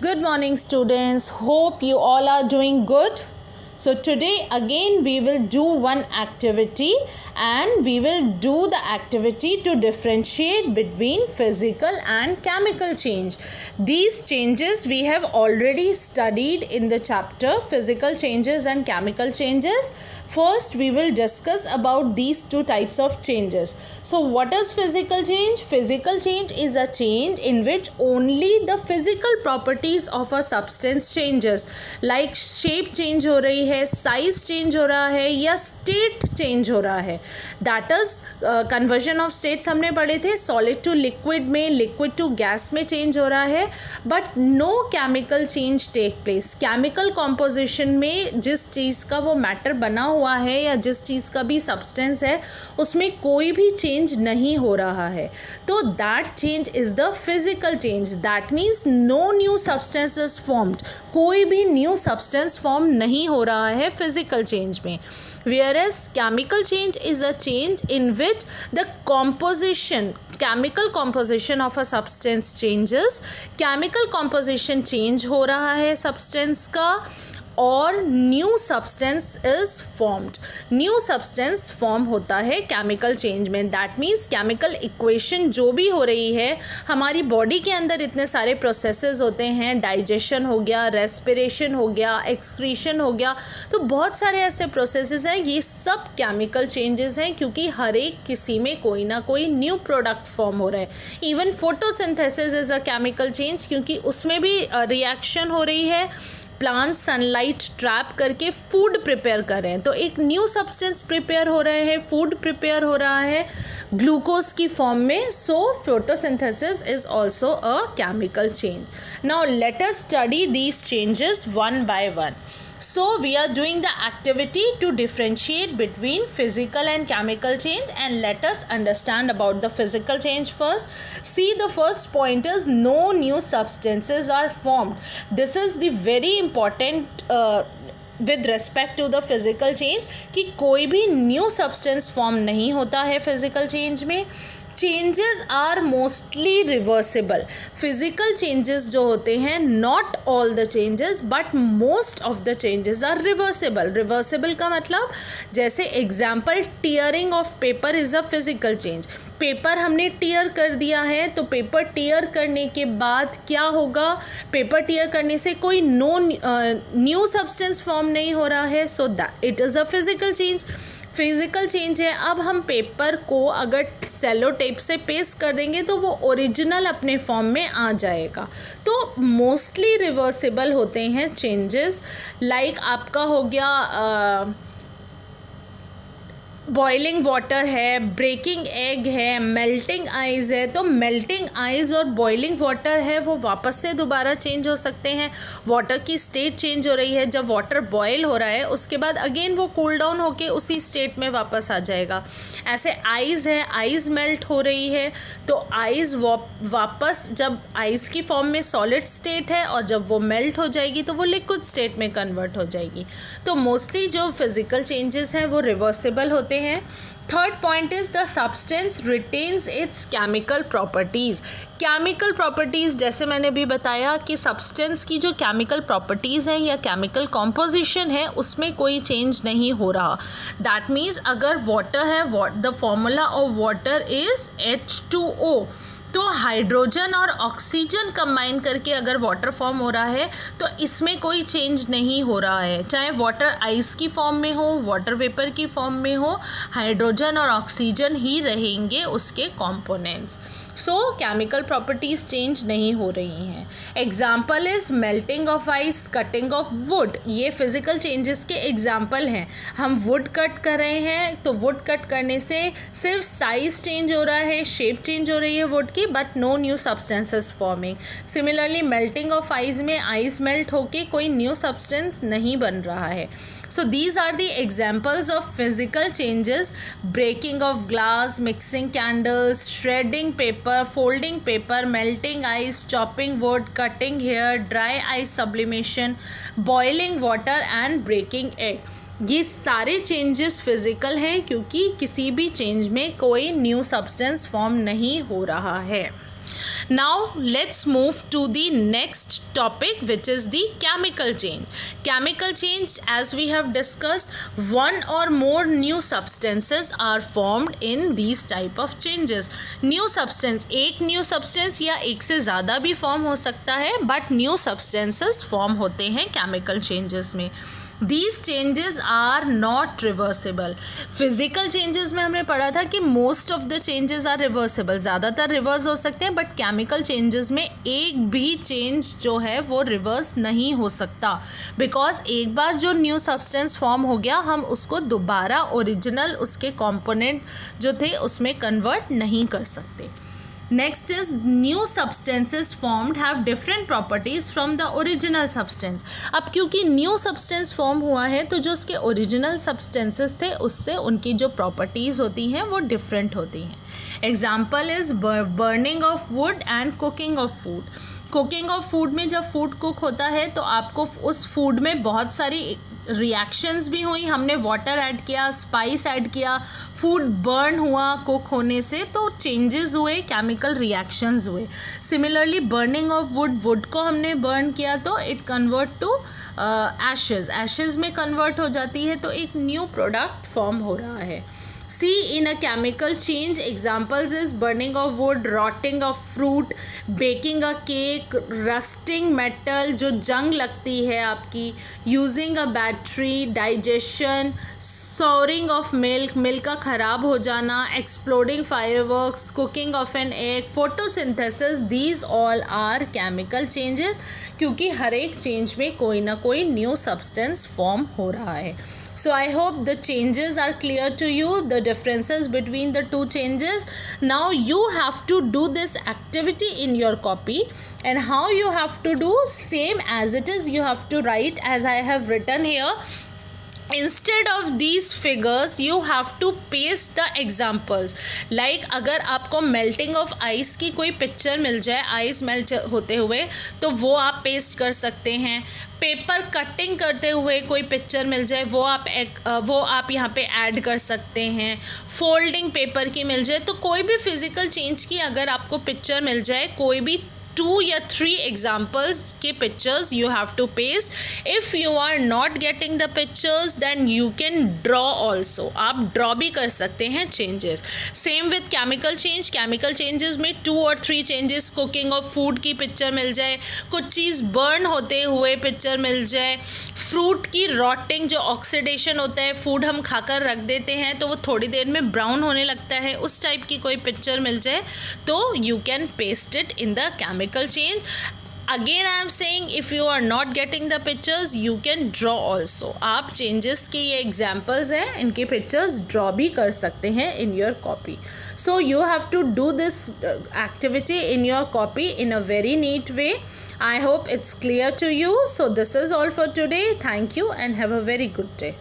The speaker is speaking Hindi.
Good morning students, hope you all are doing good. So today again we will do one activity and we will do the activity to differentiate between physical and chemical change. These changes we have already studied in the chapter physical changes and chemical changes. First we will discuss about these two types of changes. So what is physical change? Physical change is a change in which only the physical properties of a substance changes, like shape change हो रही है, साइज चेंज हो रहा है या स्टेट चेंज हो रहा है. That is conversion of states हमने पढ़े थे. सॉलिड टू लिक्विड में, लिक्विड टू गैस में चेंज हो रहा है, but no chemical change take place. Chemical composition में जिस चीज़ का वो मैटर बना हुआ है या जिस चीज़ का भी सब्सटेंस है उसमें कोई भी चेंज नहीं हो रहा है, तो that change is the physical change. That means no new substance is formed. कोई भी न्यू सब्सटेंस फॉर्म नहीं हो रहा है फिजिकल चेंज में. Whereas chemical change is a change in which the chemical composition of a substance changes. Chemical composition change हो रहा है substance का और new substance is formed. New substance form होता है केमिकल चेंज में. दैट मीन्स केमिकल इक्वेशन जो भी हो रही है, हमारी बॉडी के अंदर इतने सारे प्रोसेसेस होते हैं, डाइजेशन हो गया, रेस्पिरेशन हो गया, एक्सक्रीशन हो गया, तो बहुत सारे ऐसे प्रोसेसेस हैं. ये सब केमिकल चेंजेस हैं क्योंकि हर एक किसी में कोई ना कोई न्यू प्रोडक्ट फॉर्म हो रहा है. Even photosynthesis is a chemical change क्योंकि उसमें भी रिएक्शन हो रही है. प्लांट सनलाइट ट्रैप करके फूड प्रिपेयर कर रहे हैं, तो एक न्यू सब्सटेंस प्रिपेयर हो रहे हैं, फूड प्रिपेयर हो रहा है ग्लूकोज की फॉर्म में. सो photosynthesis is also a chemical change. Now let us study these changes one by one. So we are doing the activity to differentiate between physical and chemical change, and let us understand about the physical change first. See, the first point is no new substances are formed. This is the very important with respect to the physical change कि कोई भी new substance form नहीं होता है physical change में. Changes are mostly reversible. Physical changes जो होते हैं, not all the changes but most of the changes are reversible. Reversible का मतलब, जैसे example, tearing of paper is a physical change. Paper हमने टीयर कर दिया है, तो पेपर टीयर करने के बाद क्या होगा? पेपर टीयर करने से कोई न्यू सब्सटेंस फॉर्म नहीं हो रहा है, so that it is a physical change. Physical change है. अब हम पेपर को अगर सेलो टेप से पेस्ट कर देंगे तो वो ओरिजिनल अपने फॉर्म में आ जाएगा. तो मोस्टली रिवर्सिबल होते हैं चेंजेस. लाइक आपका हो गया बॉइलिंग वाटर है, ब्रेकिंग एग है, मेल्टिंग आइज़ है. तो मेल्टिंग आइज़ और बॉइलिंग वाटर है वो वापस से दोबारा चेंज हो सकते हैं. वाटर की स्टेट चेंज हो रही है, जब वाटर बॉयल हो रहा है उसके बाद अगेन वो कूल डाउन होके उसी स्टेट में वापस आ जाएगा. ऐसे आइज़ है, आइज़ मेल्ट हो रही है, तो आइज़ वापस, जब आइज़ की फॉर्म में सॉलिड स्टेट है और जब वो मेल्ट हो जाएगी तो वो लिक्विड स्टेट में कन्वर्ट हो जाएगी. तो मोस्टली जो फिज़िकल चेंजेस हैं वो रिवर्सिबल होते हैं. Third point is the substance retains it's chemical properties. Chemical properties, जैसे मैंने भी बताया कि सब्सटेंस की जो केमिकल प्रॉपर्टीज़ हैं या केमिकल कॉम्पोजिशन है उसमें कोई चेंज नहीं हो रहा. दैट मीन्स अगर वाटर है, the formula of water is H2O, तो हाइड्रोजन और ऑक्सीजन कंबाइन करके अगर वाटर फॉर्म हो रहा है तो इसमें कोई चेंज नहीं हो रहा है. चाहे वाटर आइस की फॉर्म में हो, वाटर वेपर की फॉर्म में हो, हाइड्रोजन और ऑक्सीजन ही रहेंगे उसके कंपोनेंट्स. सो केमिकल प्रॉपर्टीज़ चेंज नहीं हो रही हैं. Example is melting of ice, cutting of would. ये फिज़िकल चेंजेस के एग्जाम्पल हैं. हम वुड कट कर रहे हैं तो वुड कट करने से सिर्फ साइज़ चेंज हो रहा है, शेप चेंज हो रही है वुड की, but no new substances forming. Similarly melting of ice में आइस मेल्ट होके कोई न्यू सब्सटेंस नहीं बन रहा है. So these are the examples of physical changes: breaking of glass, mixing candles, shredding paper, folding paper, melting ice, chopping wood, cutting hair, dry ice sublimation, boiling water and breaking egg. ये सारे चेंजेस फिजिकल हैं क्योंकि किसी भी चेंज में कोई न्यू सब्सटेंस फॉर्म नहीं हो रहा है. Now let's move to the next topic, which is the chemical change. Chemical change, as we have discussed, one or more new substances are formed in these type of changes. New substance, एक new substance या एक से ज़्यादा भी form हो सकता है, but new substances form होते हैं chemical changes में. These changes are not reversible. Physical changes में हमने पढ़ा था कि most of the changes are reversible, ज़्यादातर रिवर्स हो सकते हैं, बट chemical changes में एक भी change जो है वो रिवर्स नहीं हो सकता, बिकॉज एक बार जो न्यू सब्सटेंस फॉर्म हो गया हम उसको दोबारा ओरिजिनल उसके कंपोनेंट जो थे उसमें कन्वर्ट नहीं कर सकते. Next is new substances formed have different properties from the original substance. अब क्योंकि new substance form हुआ है तो जो उसके original substances थे उससे उनकी जो properties होती हैं वो different होती हैं. Example is burning of wood and cooking of food. Cooking of food में जब फूड कुक होता है तो आपको उस फूड में बहुत सारी रिएक्शंस भी हुई, हमने वाटर ऐड किया, स्पाइस ऐड किया, फूड बर्न हुआ कुक होने से, तो चेंजेस हुए, केमिकल रिएक्शंस हुए. सिमिलरली बर्निंग ऑफ वुड को हमने बर्न किया तो इट कन्वर्ट टू एशेज़ में कन्वर्ट हो जाती है, तो एक न्यू प्रोडक्ट फॉर्म हो रहा है. See, in a chemical change, examples is burning of wood, rotting of fruit, baking a cake, rusting metal जो जंग लगती है आपकी, using a battery, digestion, souring of milk का ख़राब हो जाना, exploding fireworks, cooking of an egg, photosynthesis, these all are chemical changes, क्योंकि हर एक change में कोई ना कोई new substance form हो रहा है. So I hope the changes are clear to you, the differences between the two changes. Now you have to do this activity in your copy, and how you have to do, same as it is, you have to write as I have written here. Instead of these figures you have to paste the examples. Like अगर आपको melting of ice की कोई पिक्चर मिल जाए, आइस मेल्ट होते हुए, तो वो आप पेस्ट कर सकते हैं. पेपर कटिंग करते हुए कोई पिक्चर मिल जाए वो आप यहाँ पे ऐड कर सकते हैं. फोल्डिंग पेपर की मिल जाए, तो कोई भी फिज़िकल चेंज की अगर आपको पिक्चर मिल जाए, कोई भी 2 या 3 एग्जाम्पल्स के pictures you have to paste. If you are not getting the pictures then you can draw also, आप ड्रॉ भी कर सकते हैं changes. Same with chemical change, chemical changes में 2 और 3 चेंजेस, कुकिंग ऑफ फूड की पिक्चर मिल जाए, कुछ चीज़ बर्न होते हुए पिक्चर मिल जाए, फ्रूट की रॉटिंग जो ऑक्सीडेशन होता है, फूड हम खाकर रख देते हैं तो वो थोड़ी देर में ब्राउन होने लगता है, उस टाइप की कोई पिक्चर मिल जाए तो you can paste it in the chemical change. Again I am saying, if you are not getting the pictures you can draw also. आप changes के ये examples हैं, इनके pictures draw भी कर सकते हैं in your copy. So you have to do this activity in your copy in a very neat way. I hope it's clear to you. So this is all for today. Thank you and have a very good day.